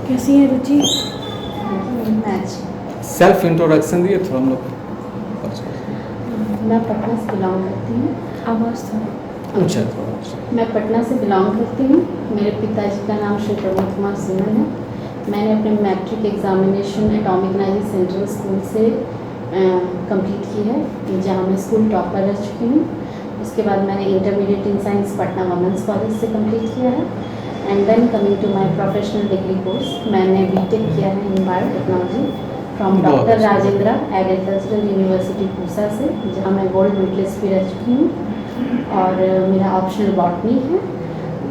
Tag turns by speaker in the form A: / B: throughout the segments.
A: कैसी है रुचि?
B: Match.
C: Self introduction दिए थोड़ा हम लोग।
B: मैं पटना से बिलोंग करती हूँ।
A: आवाज़ थोड़ा
C: अच्छा थोड़ा।
B: मैं पटना से बिलोंग करती हूँ। मेरे पिताजी का नाम श्री प्रमोद कुमार सुमन है। मैंने अपने matric examination atomic energy central school से कंप्लीट की है, जहाँ मैं स्कूल टॉपर रह चुकी हूँ। उसके बाद मैंने intermediate in science Patna women's college से कंप्लीट किया है। And then coming to my professional degree course, मैंने बीटेक किया है in biotechnology from doctor Rajendra agricultural university Pusa से, जहाँ मैं गोल्ड मेडलिस्ट भी रह चुकी हूँ। और मेरा ऑप्शनल बॉटनी है।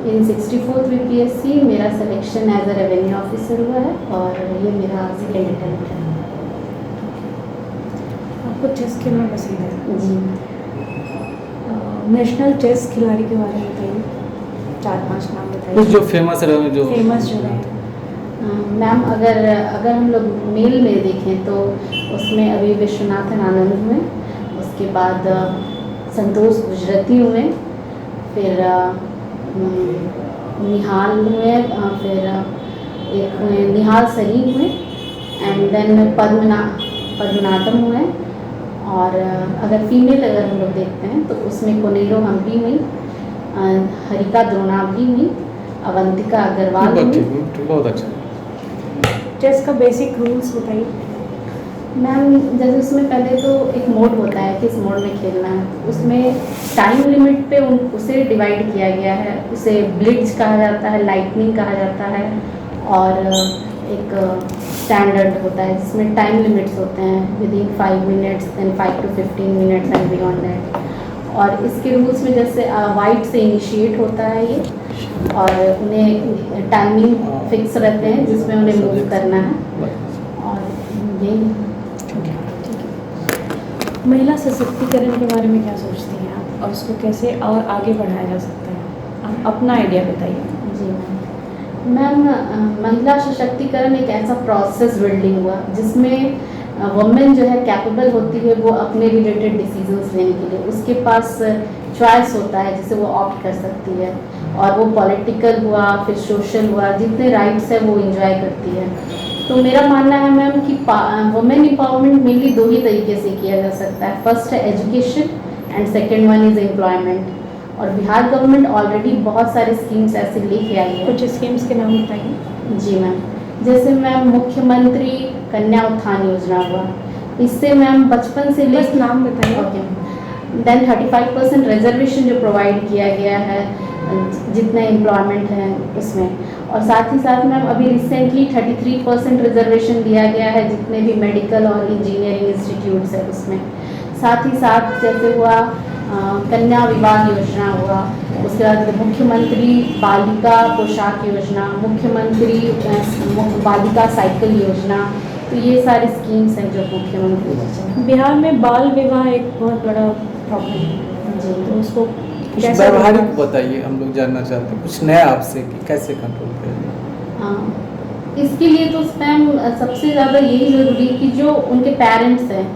B: इन 64th VPSC मेरा selection as a revenue officer हुआ है और ये मेरा सेकेंड अटेम्प्ट है।
A: आपको चेस खेलना पसंद है?
B: जी।
A: नेशनल चेस खिलाड़ी के बारे में बताइए, 4-5 नाम
C: कुछ
A: बताइए
C: जो फेमस रहे, जो
A: फेमस जो है।
B: मैम अगर हम लोग मेल में देखें तो उसमें अभी विश्वनाथन आनंद हुए, उसके बाद संतोष गुजराती हुए, फिर निहाल हुए, फिर एक हुए निहाल सरी हुए, एंड देन पद्मनाभम हुए। और अगर फीमेल अगर हम लोग देखते हैं तो उसमें कोनेरो हम्पी हुई, हरिका द्रोणावली हुई, अवंतिका अग्रवाल हुई।
C: बहुत अच्छा।
A: चेस का बेसिक रूल्स बताइए।
B: मैम जैसे उसमें पहले तो एक मोड होता है, किस मोड में खेलना है, तो उसमें टाइम लिमिट पे उसे डिवाइड किया गया है। उसे ब्लिट्ज कहा जाता है, लाइटनिंग कहा जाता है, और एक स्टैंडर्ड होता है जिसमें टाइम लिमिट्स होते हैं within 5 minutes, then 5 to 15 minutes and beyond that. और इसके रूल्स में जैसे वाइट से इनिशिएट होता है ये, और उन्हें टाइमिंग फिक्स रहते हैं जिसमें उन्हें मूव करना है। और यही
A: महिला सशक्तिकरण के बारे में क्या सोचती हैं आप, और उसको कैसे और आगे बढ़ाया जा सकता है? आप अपना आइडिया बताइए।
B: जी मैम, महिला सशक्तिकरण एक ऐसा प्रोसेस बिल्डिंग हुआ जिसमें वुमेन जो है कैपेबल होती है वो अपने रिलेटेड डिसीजंस लेने के लिए, उसके पास चॉइस होता है जिसे वो ऑप्ट कर सकती है। और वो पॉलिटिकल हुआ, फिर सोशल हुआ, जितने राइट्स है वो इंजॉय करती है। तो मेरा मानना है मैम कि वुमेन एम्पावरमेंट मेनली 2 ही तरीके से किया जा सकता है। फर्स्ट है education and second one is employment. और बिहार गवर्नमेंट ऑलरेडी बहुत सारे स्कीम्स ऐसे लेके आई है।
A: कुछ स्कीम्स के नाम बताइए।
B: जी मैम, जैसे मैम मुख्यमंत्री कन्या उत्थान योजना हुआ, इससे मैम बचपन से
A: बस नाम बताइए।
B: ओके। देन 35% रिजर्वेशन जो प्रोवाइड किया गया है जितने एम्प्लॉयमेंट हैं उसमें। और साथ ही साथ मैम अभी रिसेंटली 33% रिजर्वेशन दिया गया है जितने भी मेडिकल और इंजीनियरिंग इंस्टीट्यूट्स है उसमें। साथ ही साथ जैसे हुआ कन्या विवाह योजना हुआ, उसके बाद मुख्यमंत्री बालिका पोशाक योजना, मुख्यमंत्री बालिका साइकिल योजना। तो ये सारी स्कीम्स हैं जो मुख्यमंत्री।
A: बिहार में बाल विवाह एक बहुत बड़ा प्रॉब्लम है
B: जी,
A: तो उसको
C: कुछ
A: कैसे
C: व्यवहारिक बताइए, हम लोग जानना चाहते हैं कुछ नया आपसे कि कैसे कंट्रोल करें।
B: हाँ, इसके लिए तो मैम सबसे ज़्यादा यही ज़रूरी है कि जो उनके पेरेंट्स हैं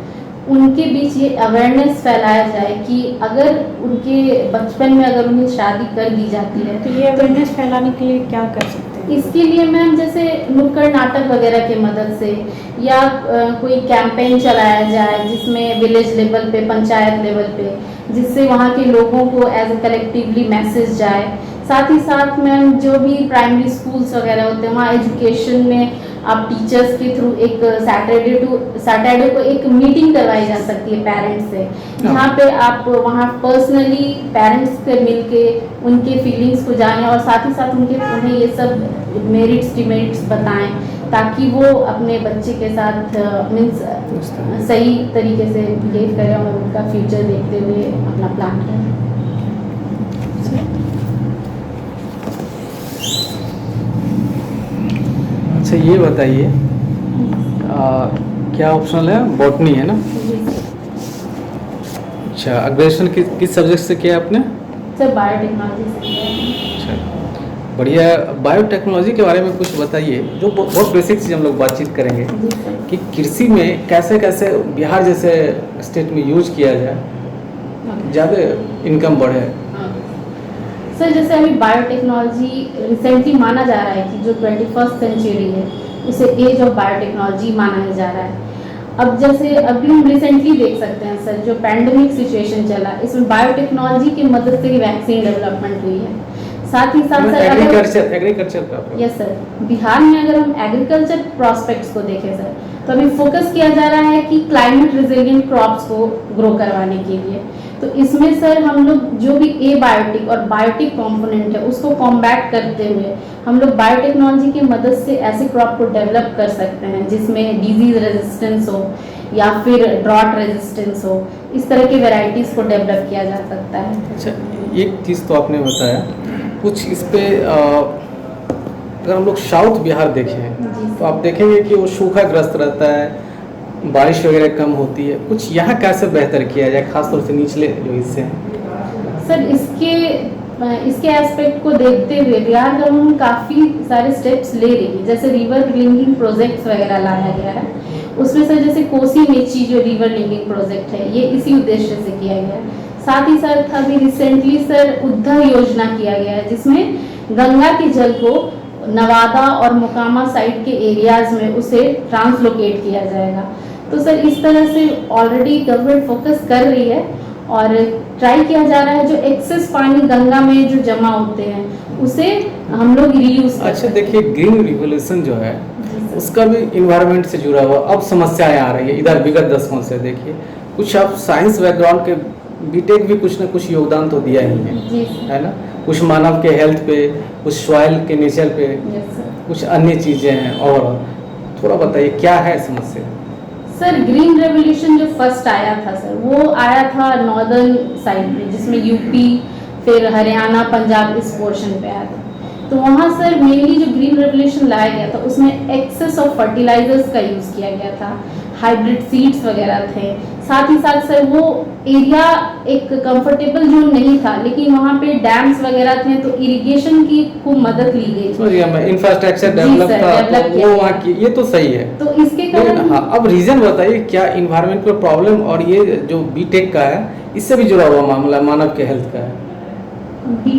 B: उनके बीच ये अवेयरनेस फैलाया जाए कि अगर उनके बचपन में अगर उन्हें शादी कर दी जाती है
A: तो ये अवेयरनेस फैलाने के लिए क्या कर सकते हैं?
B: इसके लिए मैम जैसे नुक्कड़ नाटक वगैरह की मदद से, या कोई कैंपेन चलाया जाए जिसमें विलेज लेवल पे, पंचायत लेवल पे, जिससे वहाँ के लोगों को एज ए कलेक्टिवली मैसेज जाए। साथ ही साथ मैम जो भी प्राइमरी स्कूल्स वगैरह होते हैं वहाँ एजुकेशन में आप टीचर्स के थ्रू एक सैटरडे को एक मीटिंग करवाई जा सकती है पेरेंट्स से, जहाँ पे आप वहाँ पर्सनली पेरेंट्स से मिलके उनके फीलिंग्स को जानें और साथ ही साथ उन्हें ये सब मेरिट्स डिमेरिट्स बताएं, ताकि वो अपने बच्चे के साथ मीन्स सही तरीके से बिहेव करें और उनका फ्यूचर देखते हुए अपना प्लान करें।
C: अच्छा ये बताइए, क्या ऑप्शनल है? बॉटनी है ना? अच्छा, ग्रेजुएशन किस सब्जेक्ट से किया आपने?
B: सर बायोटेक्नोलॉजी से किया।
C: अच्छा बढ़िया। बायोटेक्नोलॉजी के बारे में कुछ बताइए, जो बहुत बेसिक चीज़ हम लोग बातचीत करेंगे कि कृषि में कैसे कैसे बिहार जैसे स्टेट में यूज किया जाए, ज़्यादा इनकम बढ़े।
B: सर जैसे अभी बायोटेक्नोलॉजी रिसेंटली माना जा रहा है कि जो 21st सेंचुरी है उसे एज ऑफ बायोटेक्नोलॉजी माना जा रहा है। अब जैसे अभी हम रिसेंटली देख सकते हैं सर, जो पैंडेमिक सिचुएशन चला इसमें बायोटेक्नोलॉजी की मदद से ही वैक्सीन डेवलपमेंट हुई है। साथ ही साथ सर
C: एग्रीकल्चर का
B: यस सर, बिहार में अगर हम एग्रीकल्चर प्रोस्पेक्ट्स को देखें सर, तो अभी फोकस किया जा रहा है कि क्लाइमेट रेजिलिएंट क्रॉप्स को ग्रो करवाने के लिए। तो इसमें सर हम लोग जो भी एबायोटिक और बायोटिक कंपोनेंट है उसको कॉम्बैट करते हुए हम लोग बायोटेक्नोलॉजी की मदद से ऐसे क्रॉप को डेवलप कर सकते हैं जिसमें डिजीज रेजिस्टेंस हो या फिर ड्रॉट रेजिस्टेंस हो, इस तरह की वेराइटीज़ को डेवलप किया जा सकता है।
C: अच्छा, एक चीज़ तो आपने बताया कुछ इस पे अगर हम लोग साउथ बिहार देखें तो आप देखेंगे कि वो सूखाग्रस्त रहता है, बारिश वगैरह कम होती है। कुछ यहाँ कैसे बेहतर किया जाए, खासतौर से निचले जो हिस्से हैं?
B: सर इसके एस्पेक्ट को देखते हुए बिहार गवर्नमेंट काफ़ी सारे स्टेप्स ले रही है, जैसे रिवर लिंकिंग प्रोजेक्ट्स वगैरह लाया गया है। उसमें सर जैसे कोसी मेची जो रिवर लिंकिंग प्रोजेक्ट है ये इसी उद्देश्य से किया गया है। साथ ही साथ अभी रिसेंटली सर उद्धा योजना किया गया है जिसमें गंगा के जल को नवादा और मोकामा साइड के एरियाज में उसे ट्रांसलोकेट किया जाएगा। तो सर इस तरह से ऑलरेडी गवर्नमेंट फोकस कर रही है और ट्राई किया जा रहा है जो एक्सेस पानी गंगा में जो जमा होते हैं उसे हम लोग रीयूज।
C: अच्छा देखिए, ग्रीन रिवोल्यूशन जो है उसका भी इन्वायरमेंट से जुड़ा हुआ अब समस्याएं आ रही है इधर विगत दशकों से। देखिए कुछ आप साइंस बैकग्राउंड के बीटेक भी कुछ ना कुछ योगदान तो दिया ही है ना, कुछ मानव के हेल्थ पे, कुछ सॉइल के नेचर पे, कुछ अन्य चीज़ें हैं। और थोड़ा बताइए क्या है समस्या?
B: सर ग्रीन रेवोल्यूशन जो फर्स्ट आया था सर वो आया था नॉर्दर्न साइड में जिसमें यूपी फिर हरियाणा पंजाब इस पोर्शन पे आया था। तो वहाँ सर मेनली जो ग्रीन रेवोल्यूशन लाया गया था उसमें एक्सेस ऑफ फर्टिलाइजर्स का यूज़ किया गया था, हाइब्रिड सीड्स वगैरह थे। साथ ही साथ सर वो एरिया एक कंफर्टेबल जोन नहीं था लेकिन वहाँ पे डैम्स वगैरह थे तो इरिगेशन की खूब मदद ली गई,
C: इंफ्रास्ट्रक्चर डेवलप था तो वो वहाँ की, ये तो सही है। तो
B: इसके कारण
C: हाँ, अब रीजन बताइए क्या इन्वायरमेंटल प्रॉब्लम और ये जो बीटेक का है इससे भी जुड़ा हुआ मामला मानव के हेल्थ का है?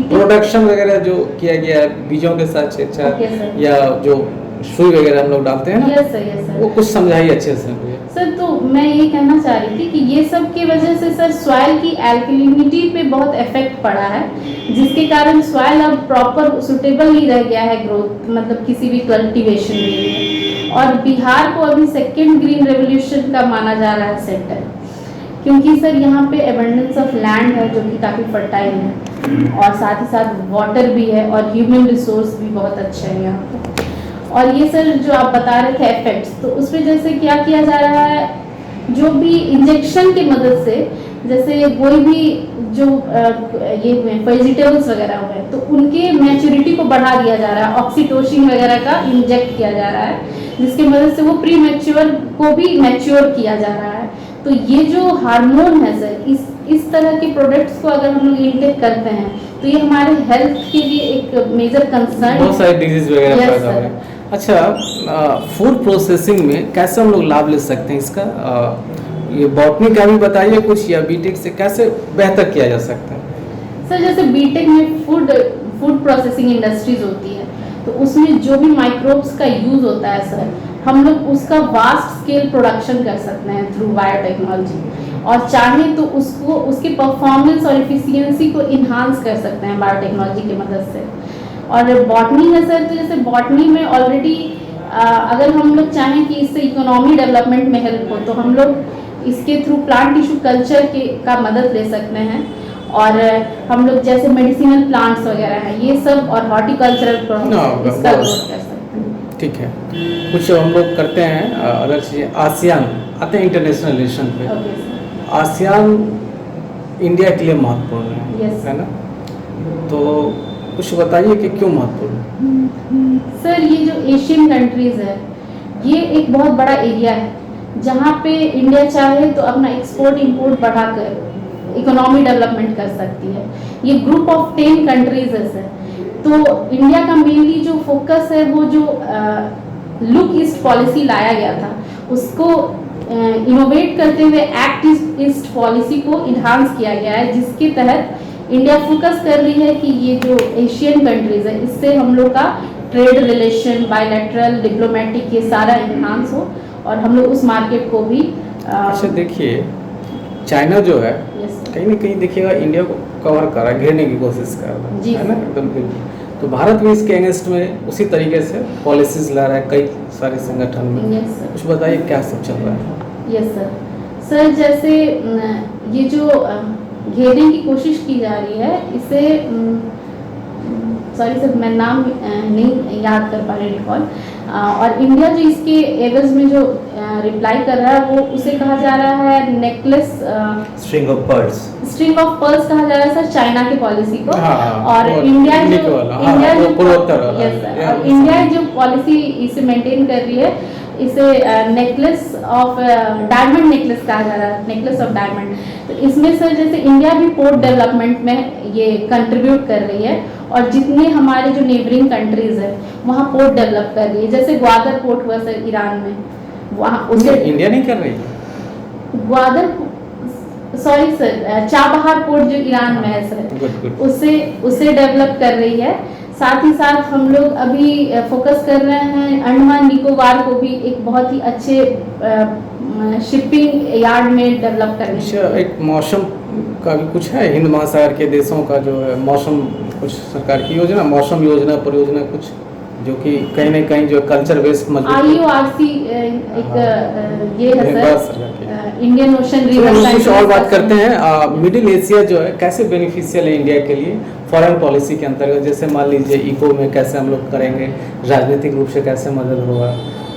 C: प्रोडक्शन वगैरह जो किया गया है बीजों के साथ छेड़छाड़ या जो सुई वगैरह हम लोग डालते हैं ना,
B: यस सर
C: वो कुछ समझाइए अच्छे से मुझे।
B: सर तो मैं ये कहना चाह रही थी कि ये सब की वजह से सर सॉइल की एल्कलिनिटी पे बहुत इफेक्ट पड़ा है जिसके कारण सॉइल अब प्रॉपर सुटेबल नहीं रह गया है ग्रोथ मतलब किसी भी कल्टीवेशन के लिए। और बिहार को अभी सेकेंड ग्रीन रेवोल्यूशन का माना जा रहा है सेंटर, क्योंकि सर यहाँ पे एबंडेंस ऑफ लैंड है जो कि काफ़ी फर्टाइल है और साथ ही साथ वाटर भी है और ह्यूमन रिसोर्स भी बहुत अच्छा है यहाँ पे। और ये सर जो आप बता रहे थे इफेक्ट्स, तो उसमें जैसे क्या किया जा रहा है, जो भी इंजेक्शन की मदद से जैसे कोई भी जो ये हुए वेजिटेबल्स वगैरह हुए तो उनके मैच्योरिटी को बढ़ा दिया जा रहा है, ऑक्सीटोसिन वगैरह का इंजेक्ट किया जा रहा है जिसकी मदद से वो प्री मैच्योर को भी मैच्योर किया जा रहा है। तो ये जो हार्मोन है सर इस तरह के प्रोडक्ट्स को अगर हम लोग इनटेक करते हैं तो ये हमारे हेल्थ के लिए एक मेजर कंसर्न,
C: बहुत सारे डिजीज वगैरह पैदा हो रहे हैं। अच्छा, फूड प्रोसेसिंग में कैसे हम लोग लाभ ले सकते हैं इसका? ये बॉटनी का भी बताइए कुछ, या बीटेक से कैसे बेहतर किया जा सकता है?
B: सर जैसे बीटेक में फूड प्रोसेसिंग इंडस्ट्रीज होती है तो उसमें जो भी माइक्रोब्स का यूज होता है सर हम लोग उसका वास्ट स्केल प्रोडक्शन कर सकते हैं थ्रू बायोटेक्नोलॉजी, और चाहे तो उसको उसके परफॉर्मेंस और एफिशिएंसी को इन्हांस कर सकते हैं बायोटेक्नोलॉजी की मदद से। और बॉटनी है सर, तो जैसे बॉटनी में ऑलरेडी अगर हम लोग चाहें कि इससे इकोनॉमी डेवलपमेंट में हेल्प हो तो हम लोग इसके थ्रू प्लांट टिश्यू कल्चर का मदद ले सकते हैं। और हम लोग जैसे मेडिसिनल प्लांट्स वगैरह हैं ये सब और हॉर्टिकल्चरल प्रोडक्ट्स इसका ग्रोथ कर सकते हैं।
C: ठीक है, कुछ हम लोग करते हैं अलग चीज़ें। आसियान आते हैं इंटरनेशनल रिलेशन पे। आसियान इंडिया के लिए महत्वपूर्ण है ना, तो कुछ बताइए कि क्यों महत्वपूर्ण है?
B: सर ये जो एशियन कंट्रीज है ये एक बहुत बड़ा एरिया है जहाँ पे इंडिया चाहे तो अपना एक्सपोर्ट इंपोर्ट बढ़ाकर इकोनॉमी डेवलपमेंट कर सकती है। ये ग्रुप ऑफ 10 कंट्रीज है सर, तो इंडिया का मेनली जो फोकस है वो जो लुक ईस्ट पॉलिसी लाया गया था उसको इनोवेट करते हुए एक्ट ईस्ट पॉलिसी को इन्हांस किया गया है जिसके तहत इंडिया फोकस कर रही है कि ये जो एशियन कंट्रीज है इससे हम लोग का ट्रेड रिलेशन, बायलैटरल, डिप्लोमेटिक, ये सारा इन्हांस हो और हम लोग उस मार्केट को भी
C: अच्छा देखिए, चाइना जो है कहीं ना कहीं देखिएगा इंडिया को कवर कर रहा है, घेरने की कोशिश कर रहा
B: जी
C: है ना, एकदम बिल्कुल। तो भारत भी इसके अगेंस्ट में उसी तरीके से पॉलिसीज ला रहा है कई सारे संगठन में।
B: Yes sir.
C: कुछ बताइए क्या सब चल रहा है।
B: Yes sir. सर जैसे ये जो घेरने की कोशिश की जा रही है, इसे सॉरी सर मैं नाम नहीं याद कर पा रही रिकॉल, और इंडिया जो इसके एवज में जो रिप्लाई कर रहा है वो उसे कहा जा रहा है necklace,
D: string of pearls.
B: String of pearls कहा जा रहा है सर चाइना की पॉलिसी को।
C: हाँ,
B: और
C: वो
B: इंडिया
C: टेक्निक
B: जो
C: वाला, हाँ, वो पूर्वोत्तर वाला।
B: यस सर,
C: या
B: और इंडिया जो पॉलिसी इसे मेंटेन कर रही है, इसे नेकलेस ऑफ डायमंड नेकलेस कहा जा रहा है, नेकलेस ऑफ डायमंड। तो इसमें सर जैसे इंडिया भी पोर्ट डेवलपमेंट में ये कंट्रीब्यूट कर रही है, और जितने हमारे जो नेबरिंग कंट्रीज है वहाँ पोर्ट डेवलप कर रही है, जैसे ग्वादर पोर्ट हुआ सर ईरान में, वहाँ उसे
C: इंडिया नहीं कर रही।
B: Gwadar sorry sir Chabahar port जो ईरान में है सर,
C: गुड गुड।
B: उसे डेवलप कर रही है। साथ ही साथ हम लोग अभी फोकस कर रहे हैं अंडमान निकोबार को भी एक बहुत ही अच्छे शिपिंग यार्ड में डेवलप करने
C: अच्छा, एक मौसम का भी कुछ है, हिंद महासागर के देशों का जो है मौसम, कुछ सरकार की योजना, मौसम योजना, परियोजना कुछ जो कि कहीं ना कहीं जो कल्चर बेस्ड
B: IURC एक ये है सर, इंडियन ओशन
C: हम कुछ और बात करते हैं। मिडिल एशिया जो है कैसे बेनिफिशियल है इंडिया के लिए फॉरेन पॉलिसी के अंतर्गत, जैसे मान लीजिए इको में कैसे हम लोग करेंगे, राजनीतिक रूप से कैसे मदद होगा,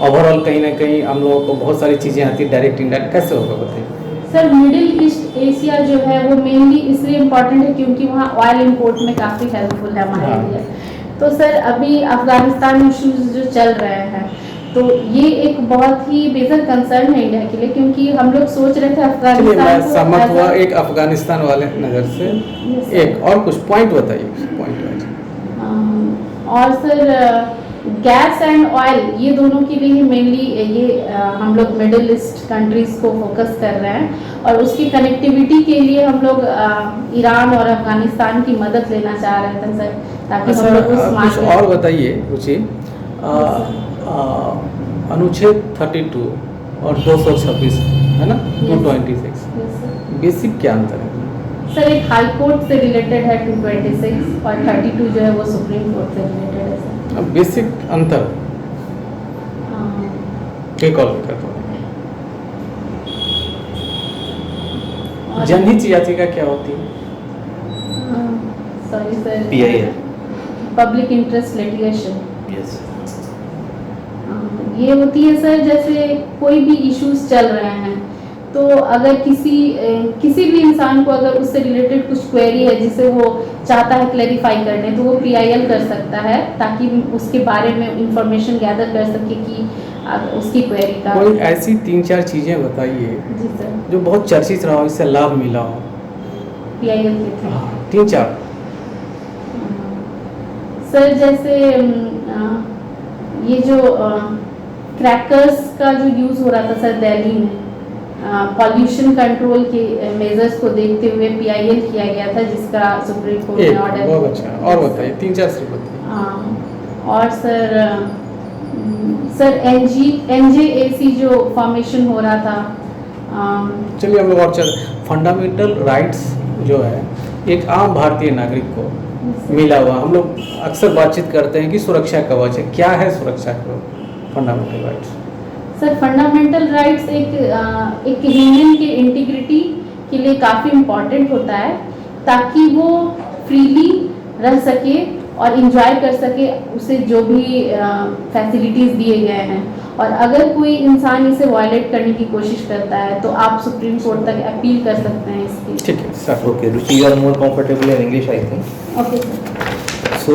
C: ओवरऑल कहीं ना कहीं हम लोगों को बहुत सारी चीज़ें आती है, डायरेक्ट इंडायरेक्ट कैसे होगा बताइए।
B: सर मिडिल ईस्ट एशिया जो है वो मेनली इसलिए इम्पोर्टेंट है क्योंकि वहाँ ऑयल इंपोर्ट में काफ़ी हेल्पफुल है हमारे लिए। तो सर अभी अफगानिस्तान इश्यूज जो चल रहे हैं, तो ये एक बहुत ही मेजर कंसर्न है इंडिया के लिए, क्योंकि हम लोग सोच रहे थे अफगानिस्तान को
C: सहमत हुआ एक अफगानिस्तान वाले नज़र से। एक और कुछ पॉइंट बताइए, पॉइंट
B: और सर गैस एंड ऑयल, ये दोनों के लिए मेनली ये हम लोग मिडिल ईस्ट कंट्रीज को फोकस कर रहे हैं, और उसकी कनेक्टिविटी के लिए हम लोग ईरान और अफगानिस्तान की मदद लेना चाह रहे थे सर, ताकि हम लोग उस
C: कुछ और बताइए रुचि। अनुच्छेद 32 और 226 है ना, 226 बेसिक क्या अंतर है?
B: सर एक हाई कोर्ट से रिलेटेड है 226, और 32 जो है वो सुप्रीम कोर्ट से रिलेटेड है सर।
C: अब बेसिक अंतर क्या कॉल करते हैं? जनहित याचिका क्या होती है?
B: Sorry sir,
D: PIL,
B: public interest litigation.
D: Yes.
B: ये होती है सर जैसे कोई भी इश्यूज चल रहे हैं, तो अगर किसी भी इंसान को अगर उससे रिलेटेड कुछ क्वेरी है जिसे वो चाहता है क्लैरिफाई करने, तो वो PIL कर सकता है, ताकि उसके बारे में इंफॉर्मेशन गैदर कर सके कि उसकी क्वेरी का।
C: कोई ऐसी 3-4 चीज़ें बताइए
B: जी सर,
C: जो बहुत चर्चित रहा हो, इससे लाभ मिला हो।
B: PIL के थे
C: 3-4।
B: सर जैसे ये जो क्रैकर्स का जो यूज़ हो रहा था सर दिल्ली में, पॉल्यूशन कंट्रोल के मेजर्स को देखते हुए PIL किया गया था, जिसका सुप्रीम कोर्ट ने ऑर्डर।
C: बहुत अच्छा, और बताइए 3-4 सिर्फ बताइए।
B: और सर NJAC जो फॉर्मेशन हो रहा था।
C: चलिए हम लोग और फंडामेंटल राइट्स जो है एक आम भारतीय नागरिक को मिला हुआ, हम लोग अक्सर बातचीत करते हैं कि सुरक्षा कवच है, क्या है सुरक्षा कवच fundamental rights?
B: Sir fundamental rights एक ह्यूमन के इंटीग्रिटी के लिए काफ़ी इम्पॉर्टेंट होता है, ताकि वो फ्रीली रह सके और इंजॉय कर सके उसे जो भी फैसिलिटीज़ दिए गए हैं। और अगर कोई इंसान इसे वायलेट करने की कोशिश करता है तो आप सुप्रीम कोर्ट तक अपील कर सकते हैं इसकी।
C: ठीक है sir.
D: Okay, Ruchi, you are more comfortable in English, I think.
B: Okay sir.
D: So,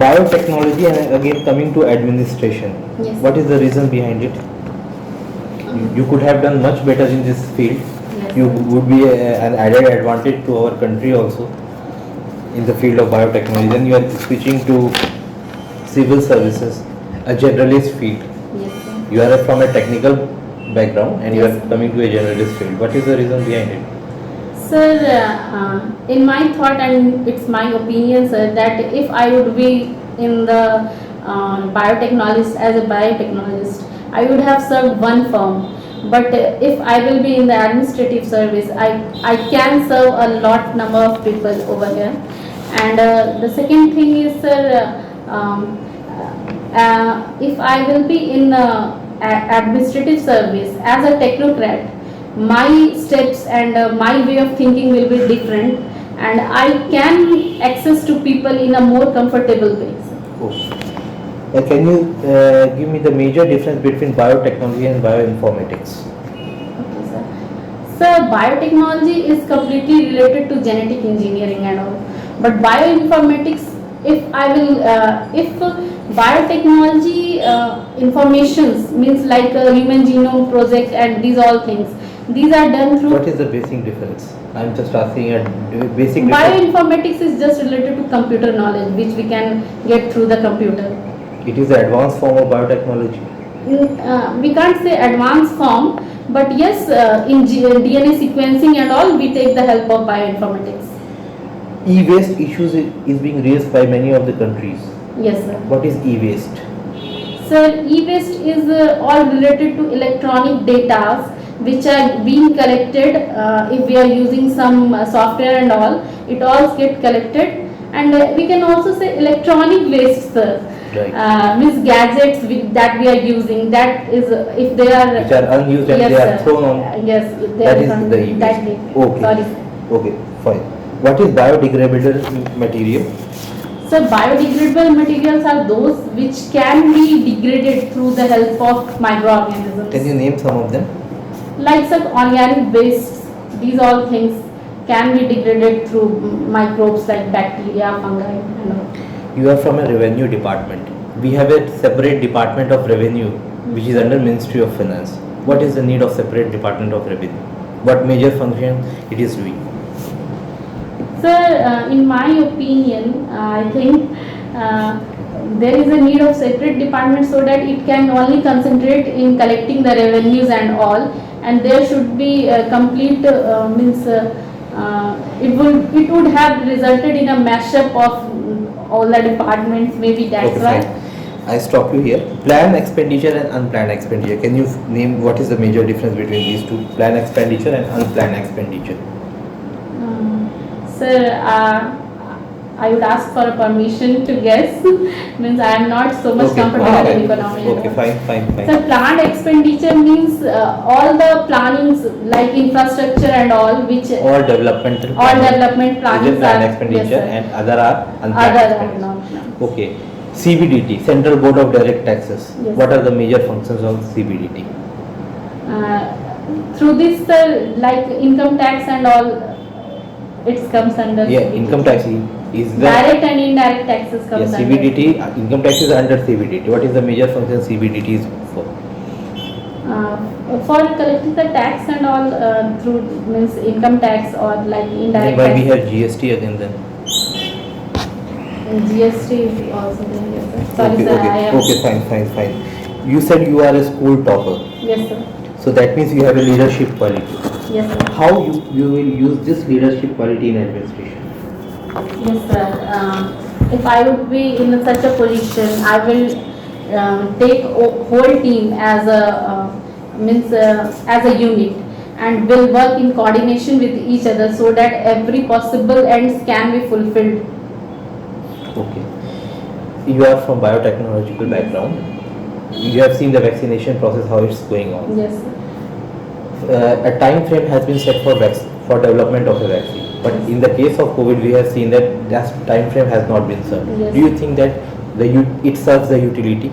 D: biotechnology, and again coming to administration.
B: Yes.
D: What is the reason behind it? You could have done much better in this field.
B: Yes,
D: You
B: sir.
D: would be an added advantage to our country also in the field of biotechnology. Then you are switching to civil services, a generalist field.
B: Yes, sir.
D: You are from a technical background and you
B: Yes.
D: are coming to a generalist field. What is the reason behind it?
B: Sir, in my thought and it's my opinion, sir, that if I would be in the biotechnologist as a biotechnologist, I would have served one firm. But if I will be in the administrative service, I can serve a lot number of people over here. And the second thing is, sir, if I will be in administrative service as a technocrat, my steps and my way of thinking will be different, and I can access to people in a more comfortable way.
D: Okay. Can you give me the major difference between biotechnology and bioinformatics?
B: Okay, sir. Sir, biotechnology is completely related to genetic engineering and all. But bioinformatics, if biotechnology informations means like a human genome project and these all things, these are done through.
D: What is the basic difference? I'm just asking a basic difference.
B: Bioinformatics is just related to computer knowledge, which we can get through the computer.
D: It is the advanced form of biotechnology.
B: We can't say advanced form, but yes, in DNA sequencing and all, we take the help of bioinformatics.
D: E-waste issues is being raised by many of the countries.
B: Yes, sir.
D: What is e-waste?
B: Sir, e-waste is all related to electronic data which are being collected. If we are using some software and all, it all get collected. And we can also say electronic waste, sir.
D: Right.
B: Means gadgets that we are using, that is if they are
D: Which are unused and
B: yes,
D: they are
B: sir.
D: thrown on.
B: Yes, they
D: That
B: are
D: is
B: from
D: the e-waste.
B: that way.
D: Okay.
B: Sorry, sir.
D: Okay, fine. What is biodegradable material?
B: So biodegradable materials are those which can be degraded through the help of microorganisms.
D: Can you name some of them?
B: Like some organic wastes, these all things can be degraded through microbes like bacteria, fungi and all.
D: You are from a revenue department. We have a separate department of revenue which is under Ministry of Finance. What is the need of separate department of revenue? What major function it is doing?
B: Sir, in my opinion, I think there is a need of separate department so that it can only concentrate in collecting the revenues and all, and there should be a complete it would have resulted in a mashup of all the departments, maybe that's why.
D: fine. I stop you here. Planned expenditure and unplanned expenditure. Can you name what is the major difference between these two? Planned expenditure and unplanned expenditure.
B: Sir, I would ask for a permission to guess. Means I am not so much comfortable in economy.
D: Okay, fine.
B: So planned expenditure means all the plannings like infrastructure and all which
D: All developmental.
B: all development plannings
D: planned
B: are
D: expenditure
B: yes, sir.
D: and other are unplanned
B: Other
D: expenditure.
B: no.
D: Okay. CBDT, Central Board of Direct Taxes.
B: Yes.
D: What are the major functions of CBDT?
B: Through this like income tax and all, it comes under
D: Yeah,
B: CBDT.
D: income tax is the
B: Direct and indirect taxes comes under.
D: CBDT. Income tax is under CBDT. What is the major function CBDT is for?
B: For collecting the tax and all through means income tax or like indirect
D: Why we
B: tax.
D: have GST again then?
B: GST is also there. Yes, sir. Sorry,
D: Okay,
B: sir. I am.
D: okay, fine. You said you are a school topper,
B: Yes, sir.
D: so that means you have a leadership quality.
B: Yes, sir.
D: How you will use this leadership quality in administration?
B: Yes, sir. If I would be in such a position, I will take whole team as a as a unit and will work in coordination with each other so that every possible ends can be fulfilled.
D: Okay. You are from biotechnological background. You have seen the vaccination process, how it's going on.
B: Yes, sir.
D: A time frame has been set for development of a vaccine. But in the case of COVID, we have seen that time frame has not been served.
B: Yes.
D: Do you think that it serves the utility?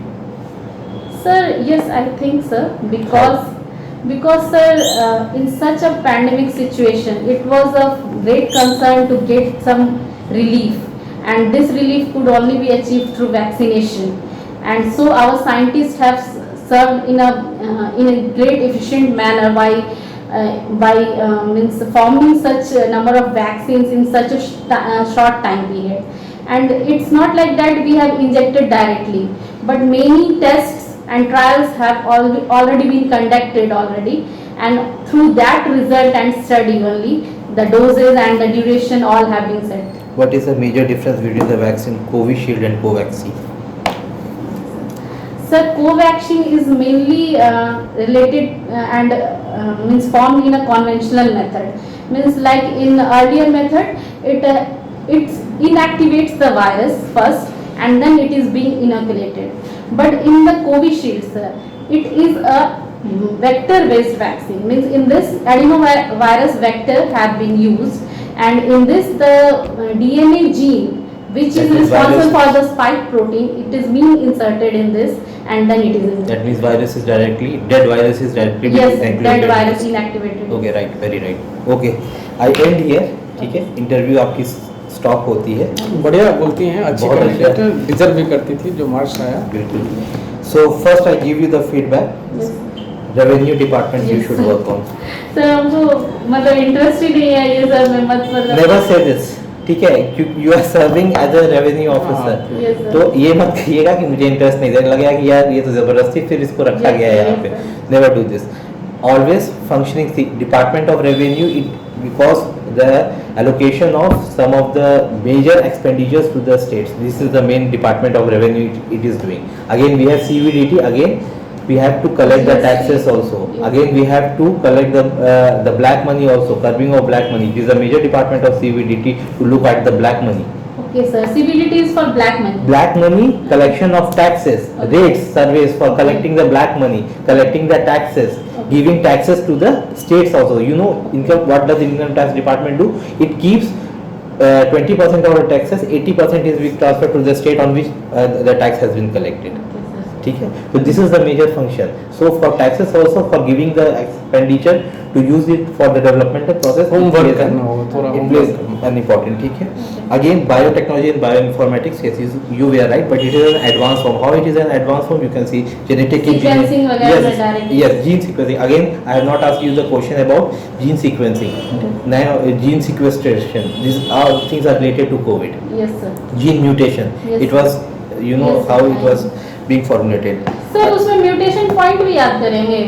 B: Sir, yes, I think, sir, because sir, in such a pandemic situation, it was of great concern to get some relief, and this relief could only be achieved through vaccination. And so our scientists have served in a great efficient manner by forming such a number of vaccines in such a short time period. And it's not like that we have injected directly, but many tests and trials have already been conducted already, and through that result and study only The doses and the duration all have been set.
D: What is the major difference between the vaccine Covishield and Covaxin?
B: Sir, Covaxin is mainly related and means formed in a conventional method. Means like in earlier method, it inactivates the virus first and then it is being inoculated. But in the Covishield, sir, it is a vector-based vaccine. Means in this adenovirus vector have been used, and in this the DNA gene which
D: That
B: is
D: means
B: responsible
D: virus-
B: for the spike protein, it is being inserted in this and then it is injected.
D: That means dead virus is directly
B: Yes,
D: being
B: that
D: inactivated.
B: virus inactivated.
D: Okay, right, very right. Okay, I end here. ठीक है, interview आपकी stop होती है.
C: बढ़िया बोलती हैं, अच्छी
D: बहुत अच्छा।
C: कैंडिडेट डिजर्व भी करती थी जो मार्क्स आया।
D: बिल्कुल. So first I give you the feedback.
B: Yes.
D: Revenue department you
B: Yes.
D: should work on.
B: Sir हमको मतलब इंटरेस्ट ही नहीं है ये सब में मत मतलब
D: Never say this. ठीक है, you are serving as a revenue officer.
B: Yes, sir.
D: तो ये मत कहिएगा कि मुझे इंटरेस्ट नहीं देने लगेगा कि यार ये तो जबरदस्ती फिर इसको रखा
B: Yes,
D: गया है
B: yes,
D: यहाँ पे.
B: sir.
D: Never do this. Always functioning Department of Revenue, because the allocation of some of the major expenditures to the states. This is the main Department of Revenue it is doing. Again we have CVDT. Again we have to collect the
B: Yes.
D: taxes also.
B: Yes.
D: Again we have to collect the black money also. Curbing of black money. It is a major department of CVDT to look at the black money.
B: Okay sir, CBDT is for black money.
D: Black money, collection of taxes,
B: Okay.
D: rates, surveys for collecting the black money, collecting the taxes,
B: Okay.
D: giving taxes to the states also. You know, income. What does income tax department do? It keeps 20% of the taxes, 80% is being transferred to the state on which the tax has been collected.
B: Okay sir.
D: ठीक है. So this is the major function. So for taxes also, for giving the expenditure to use it for the developmental process.
C: Homework
D: it plays
C: करना होगा, थोड़ा
D: it
C: homework
D: plays
C: करना।
D: an important. ठीक है. Again, biotechnology and bioinformatics. Yes, you were right, but it is an advanced form. How it is an advanced form? You can see genetic
B: Sequencing वगैरह
D: Yes,
B: में direct.
D: yes, gene sequencing. Again, I have not asked you the question about gene sequencing. Now, gene sequestration. These are things are related to COVID.
B: Yes sir.
D: Gene mutation.
B: Yes.
D: It was, you know,
B: Yes,
D: how
B: I
D: it was being formulated.
B: Sir उसमें mutation point भी याद करेंगे?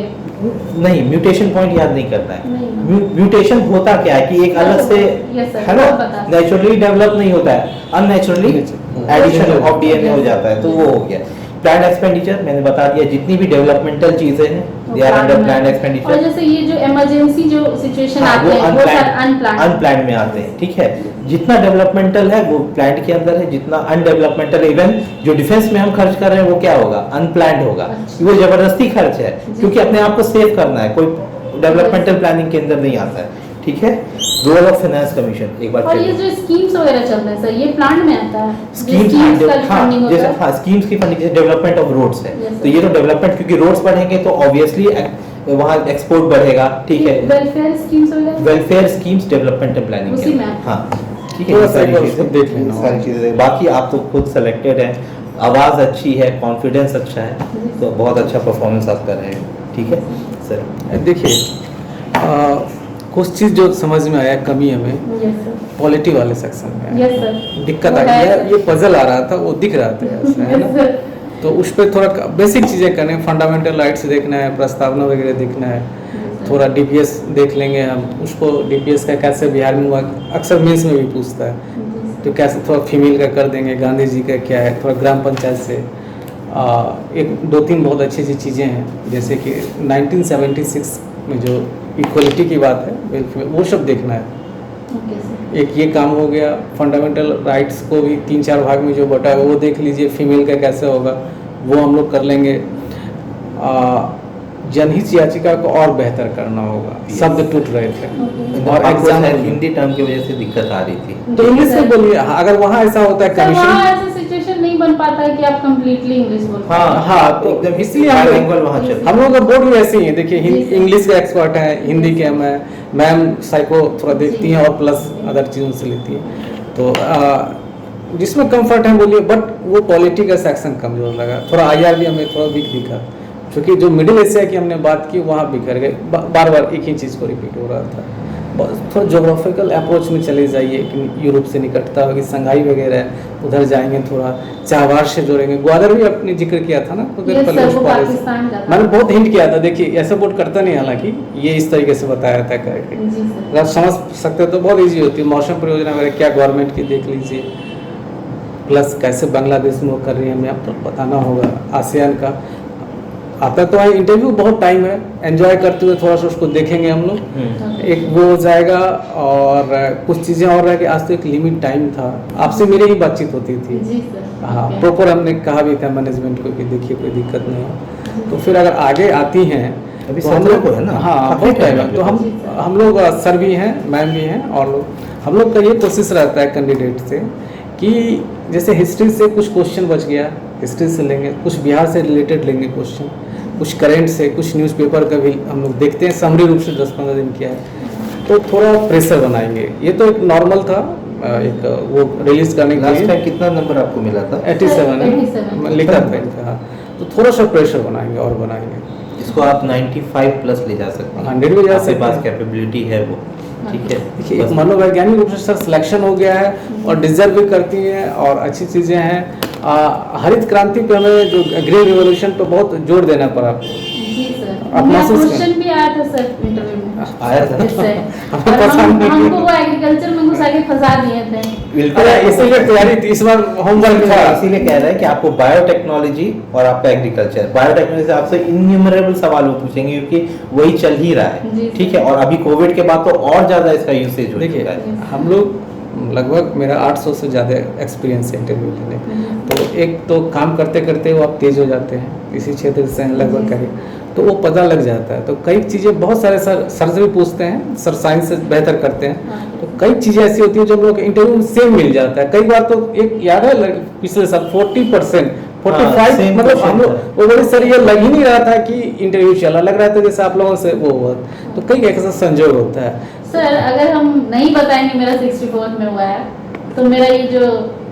D: नहीं, mutation point याद नहीं करना है.
B: नहीं।
D: म्यूटेशन होता क्या है कि एक अलग से
B: Yes, sir,
D: है ना,
B: वो बता।
D: नेचुरली डेवलप नहीं होता है, अननेचुरली एडिशन ऑफ डीएनए हो जाता है, तो वो हो गया. प्लान एक्सपेंडिचर मैंने बता दिया, जितनी भी डेवलपमेंटल चीजें हैं दे आर अंडर प्लान
B: और
D: एक्सपेंडिचर.
B: जैसे ये जो इमरजेंसी जो सिचुएशन आते हैं वो सर अनप्लान
D: अनप्लान में आते हैं. ठीक है, जितना डेवलपमेंटल है वो प्लान के अंदर है, जितना अनडेवलपमेंटल इवन जो डिफेंस में हम खर्च कर रहे हैं वो क्या होगा, अनप्लान्ड होगा.
B: अच्छा।
D: वो जबरदस्ती खर्च है क्योंकि अपने आप को सेव करना है, कोई डेवलपमेंटल प्लानिंग के अंदर नहीं आता है. ठीक है. रोल ऑफ फाइनेंस कमीशन एक बार
B: और ये जो स्कीम्स वगैरह चलते हैं सर ये प्लांट में आता है
D: स्कीम्स
B: का फंडिंग होता
D: जैसे
B: है
D: हाँ स्कीम्स की फंडिंग जैसे डेवलपमेंट ऑफ रोड्स है.
B: Yes,
D: तो ये तो डेवलपमेंट, क्योंकि रोड्स बढ़ेंगे तो ऑब्वियसली वहाँ एक्सपोर्ट बढ़ेगा. ठीक है.
B: वेलफेयर स्कीम्स वगैरह
D: वेलफेयर स्कीम्स डेवलपमेंट प्लानिंग
B: उसी में आता है।
D: हाँ ठीक है.
C: थोड़ा
D: ये
C: सा एक बार
D: सारी
C: उसको
D: चीजें
C: देख लेना।
D: सारी चीजें. बाकी आप तो खुद सेलेक्टेड हैं, आवाज़ अच्छी है, कॉन्फिडेंस अच्छा है, तो बहुत अच्छा परफॉर्मेंस आप कर रहे हैं. ठीक है सर.
C: देखिए कुछ चीज़ जो समझ में आया कमी हमें
B: यस सर
C: पॉलिटी वाले सेक्शन में
B: यस सर
C: दिक्कत आई है. ये पजल आ रहा था, वो दिख रहा था ऐसे, है ना. तो उस पर थोड़ा बेसिक चीज़ें करने, फंडामेंटल राइट्स देखना है, प्रस्तावना वगैरह देखना है. थोड़ा डीपीएस देख लेंगे हम, उसको डीपीएस का कैसे बिहार में हुआ, अक्सर मेंस में भी पूछता है, तो कैसे थोड़ा फीमेल का कर देंगे, गांधी जी का क्या है, थोड़ा ग्राम पंचायत से एक दो तीन बहुत अच्छी अच्छी चीज़ें हैं. जैसे कि 1976 में जो इक्वलिटी की बात है वेलफेयर, वो सब देखना है.
B: ओके सर
C: एक ये काम हो गया. फंडामेंटल राइट्स को भी 3-4 भाग में जो बटा है वो देख लीजिए. फीमेल का कैसे होगा वो हम लोग कर लेंगे. जनहित याचिका को और बेहतर करना होगा. शब्द टूट रहे थे और एग्जाम
D: हिंदी टर्म की वजह से दिक्कत आ रही थी.
C: तो इंग्लिश में बोलिए. अगर वहाँ ऐसा होता है
B: सर वहाँ
C: कमीशन,
B: ऐसा सिचुएशन नहीं बन पाता है कि आप कंप्लीटली इंग्लिश बोल पाए।
D: हाँ
C: तो
D: एकदम
C: इसलिए हम
D: bilingual वहाँ चल.
C: हम लोग का बोर्ड भी ऐसे ही है. देखिए
B: जी सर।
C: इंग्लिश के एक्सपर्ट हैं, हिंदी के हम हैं, मैम साइको थोड़ा देखती
B: जी।
C: हैं और प्लस अदर चीज़ों से लेती हैं. तो जिसमें कंफर्ट है बोलिए. बट वो पॉलिटी का सेक्शन कमजोर लगा. थोड़ा आईआर भी हमें थोड़ा वीक दिखा, क्योंकि जो मिडिल एशिया की हमने बात की वहाँ बिखर गए. बार बार एक ही चीज़ को रिपीट हो रहा था. थोड़ा जोग्राफिकल अप्रोच में चले जाइए कि यूरोप से निकटता होगी, संघाई वगैरह है, उधर जाएंगे, थोड़ा चाहवार से जोड़ेंगे। ग्वालियर भी आपने जिक्र किया था ना,
B: ये सर वो पाकिस्तान का था।
C: मैंने बहुत हिंट किया था, देखिए ऐसा सपोर्ट करता नहीं, हालांकि ये इस तरीके से बताया था करके,
B: जी सर।
C: अगर आप समझ सकते हो तो बहुत ईजी होती है। मौसम परियोजना वगैरह क्या गवर्नमेंट की देख लीजिए, प्लस कैसे बांग्लादेश में वो कर रही है, हमें आपको बताना होगा। आसियान का आता तो है, इंटरव्यू बहुत टाइम है, एंजॉय करते हुए थोड़ा सा उसको देखेंगे हम लोग, एक वो हो जाएगा। और कुछ चीज़ें और रह कि आज तो एक लिमिट टाइम था, आपसे मेरी ही बातचीत होती थी।
B: जी सर।
C: हाँ,
B: ओके।
C: प्रॉपर हमने कहा भी था मैनेजमेंट को कि देखिए कोई दिक्कत नहीं हो। तो फिर अगर आगे आती हैं
D: अभी
C: तो हम
D: 17
C: लोग
D: को है ना?
C: हाँ
D: काफी
C: बहुत टाइम
D: टाइम
C: है, तो
D: है।
C: हम लोग सर भी हैं, मैम भी हैं, और लोग हम लोग का ये कोशिश रहता है कैंडिडेट से कि जैसे हिस्ट्री से कुछ क्वेश्चन बच गया, हिस्ट्री से लेंगे, कुछ बिहार से रिलेटेड लेंगे क्वेश्चन, कुछ करंट से, कुछ न्यूज़पेपर का भी हम लोग देखते हैं, समरी रूप से 10-15 दिन किया है, तो थोड़ा प्रेशर बनाएंगे। ये तो एक नॉर्मल था, एक वो रिलीज करने के
D: लास्ट
C: लिए
D: टाइम कितना नंबर आपको मिला था?
C: 87 है,
B: 87
C: लिखा था इनका। हाँ, तो थोड़ा सा प्रेशर बनाएंगे और बनाएंगे।
D: इसको आप 95 प्लस ले जा सकते हैं,
C: 100 भी जा
D: आपके
C: सकते
D: पास
C: हैं।
D: कैपेबिलिटी है वो, ठीक है।
C: देखिए एक मनोवैज्ञानिक रूप से सर सिलेक्शन हो गया है और डिजर्व भी करती हैं और अच्छी चीज़ें हैं। हरित क्रांति पे हमें जो ग्रीन रिवॉल्यूशन पे बहुत जोर देना पड़ा।
B: जी सर।
C: आप
B: मेरा
C: महसूस
B: क्वेश्चन भी आया था सर इंटरव्यू में।
D: आया था ना?
B: इससे।
C: हमें
B: और
C: पसंद नहीं
B: हमको
C: किया।
B: वो एग्रीकल्चर में घुसा के फंसा दिए थे।
D: बिल्कुल
C: अरे इसीलिए तैयारी थी, इस बार होमवर्क था।
D: इसीलिए कह रहा है कि आपको बायोटेक्नोलॉजी और आपका एग्रीकल्चर, बायोटेक्नोलॉजी से आपसे इन्यूमरेबल सवाल वो पूछेंगे क्योंकि वही चल ही रहा
B: जी,
D: है, ठीक है। और अभी कोविड के बाद तो और ज्यादा इसका यूसेज हो
C: देखिए
D: चुका है।
C: हम लोग लगभग मेरा 800 से ज़्यादा एक्सपीरियंस है इंटरव्यू लेने का। तो एक तो काम करते करते वो आप तेज़ हो जाते हैं, इसी क्षेत्र से हैं लगभग करिए, तो वो पता लग जाता है। तो कई चीज़ें बहुत सारे सर से भी पूछते हैं, सर साइंस से बेहतर करते हैं, तो कई चीज़ें ऐसी होती हैं जो हम लोग इंटरव्यू में सेम मिल जाता है। कई बार तो एक याद है पिछले साल 40%, 45,
D: same
C: मतलब
D: question
C: हम लोग
D: था।
C: वो बड़े सर ये लग ही नहीं रहा था कि इंटरव्यू चला, लग रहा था जैसे आप लोगों से वो हुआ। तो कई ऐसा संजोग होता है।
B: सर अगर हम नहीं बताएंगे मेरा 64 में हुआ है तो मेरा ये जो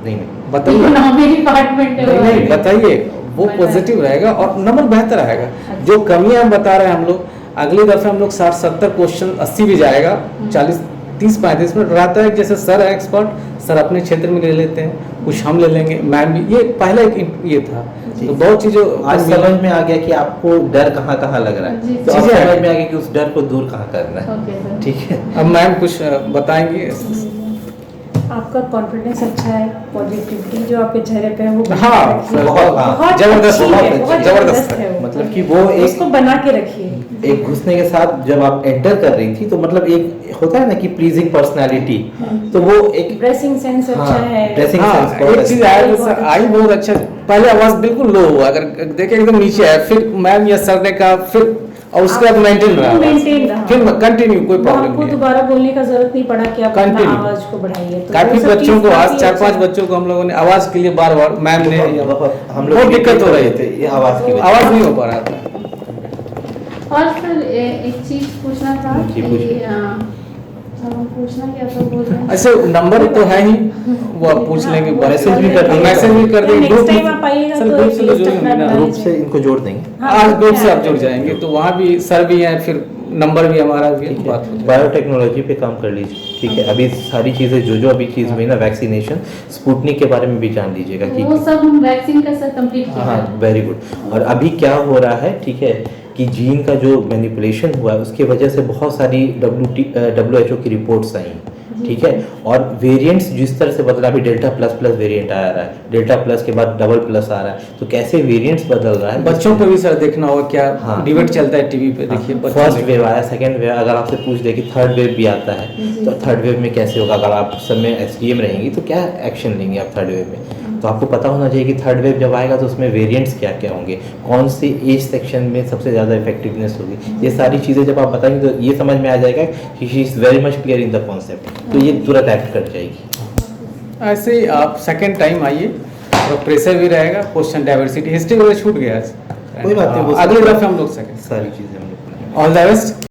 D: नहीं
C: बताइए,
B: इकोनॉमी डिपार्टमेंट है
C: नहीं
B: वो
C: नहीं
B: आगे-
C: बताइए, वो
B: बताइए।
C: पॉजिटिव रहेगा और नंबर बेहतर आएगा। जो कमियां हम बता रहे हैं हम लोग, अगली दफे हम लोग 60-70 क्वेश्चन 80 भी जाएगा, 40-30-35 मिनट रहता है। जैसे सर है एक्सपर्ट, सर अपने क्षेत्र में ले लेते हैं, कुछ हम ले लेंगे, मैम भी। ये पहला एक ये था, तो बहुत चीज़ों
D: आज समझ में आ गया कि आपको डर कहाँ कहाँ लग रहा
B: जी,
D: है, तो अब
C: चीजें
D: समझ में आ गया कि उस डर को दूर कहाँ करना है,
B: ओके सर।
D: ठीक है।
C: अब मैम कुछ बताएंगे।
A: आपका कॉन्फिडेंस अच्छा है, पॉजिटिविटी जो आपके चेहरे पे है वो बना
C: हाँ,
A: के रखिए।
D: बहुत
C: जबरदस्त,
A: अच्छी है,
C: बहुत
A: बहुत
C: जबरदस्त
A: जबरदस्त है वो।
D: मतलब कि वो एक
A: उसको बना के रखिए।
D: एक घुसने के साथ जब आप एंटर कर रही थी तो मतलब एक होता है ना कि प्लीजिंग पर्सनालिटी, तो वो एक
A: ड्रेसिंग सेंस अच्छा
D: हाँ,
A: है।
D: ड्रेसिंग
C: हाँ,
D: सेंस बहुत
C: एक चीज
D: अच्छा।
C: आया जैसे आई बहुत अच्छा, पहले आवाज बिल्कुल लो हुआ, अगर देखे एकदम नीचे आया, फिर मैम या सर ने कहा, फिर और उसके बाद मेंटेन रहा,
A: मेंटेन रहा।
C: फिर कंटिन्यू, कोई
A: वो
C: प्रॉब्लम
A: आपको
C: नहीं है।
A: दोबारा बोलने का जरूरत नहीं पड़ा कि आप अपना
C: Continue।
A: आवाज को बढ़ाइए। तो
C: काफी
A: वो सब
C: बच्चों
A: चीज़
C: को आज
A: काफी
C: 4-5
A: अच्छा-
C: बच्चों को हम लोगों ने आवाज के लिए बार-बार मैम ने
D: हम
C: बहुत दिक्कत हो रही थी,
D: ये आवाज की वजह से।
C: आवाज नहीं हो पा रहा था।
B: और सर एक चीज पूछना था
D: जी,
B: कि
D: पूछिए।
B: हम पूछना क्या था बोल रहे हैं?
C: ऐसे नंबर तो है ही, वो आप पूछ लेंगे,
B: हाँ,
D: मैसेज भी कर देंगे।
C: मैसेज भी कर देंगे।
A: नेक्स्ट टाइम आप आइएगा
C: सर,
A: तो
C: ग्रुप
A: एक
C: से तो
A: लिस्ट
C: जुड़ेंगे
A: अपना
C: ना।
A: बना
D: ग्रुप से
A: लीजिए।
D: इनको जोड़ देंगे।
A: हाँ,
C: आज ग्रुप से आप
A: हाँ,
C: जुड़ जाएंगे तो वहाँ भी सर भी हैं, फिर नंबर भी हमारा भी है, तो बात हो जाएगी।
D: बायोटेक्नोलॉजी पे काम कर लीजिए, ठीक है। अभी सारी चीजें जो अभी चीज हुई ना, वैक्सीनेशन, स्पुतनिक के बारे में भी जान लीजिएगा कि
B: वो सब हम वैक्सीन का सर कंप्लीट किया
D: हाँ,
B: है।
D: Very good. और अभी क्या हो रहा है, ठीक है, कि जीन का जो मैनिपुलेशन हुआ है उसकी वजह से बहुत सारी WHO की रिपोर्ट्स आई हैं, ठीक है। और वेरिएंट्स जिस तरह से बदला, अभी डेल्टा प्लस वेरिएंट आ रहा है, डेल्टा प्लस के बाद डबल प्लस आ रहा है, तो कैसे वेरिएंट्स बदल रहा है।
C: बच्चों पे भी सर देखना होगा, क्या
D: हाँ।
C: डिबेट चलता है टीवी पे, देखिए बच्चे
D: फर्स्ट
C: देखें।
D: वेव आया, सेकंड वेव, अगर आपसे पूछ दे कि थर्ड वेव भी आता है, तो थर्ड वेव में कैसे होगा। अगर आप उस समय SDM रहेंगी तो क्या एक्शन लेंगे आप थर्ड वेव में, तो आपको पता होना चाहिए कि थर्ड वेव जब आएगा तो उसमें वेरिएंट्स क्या क्या होंगे, कौन सी एज सेक्शन में सबसे ज़्यादा इफेक्टिवनेस होगी। ये सारी चीज़ें जब आप बताएंगे तो ये समझ में आ जाएगा कि she is very much clear in the concept, तो ये तुरंत एक्ट कर जाएगी।
C: ऐसे ही आप सेकंड टाइम आइए और प्रेशर भी रहेगा, क्वेश्चन डाइवर्सिटी, हिस्ट्री वगैरह छूट गया आज,
D: कोई बात नहीं, वो
C: अगले दफे हम लोग सेकंड।
D: सारी चीज़ें हम लोग
C: ऑल द बेस्ट।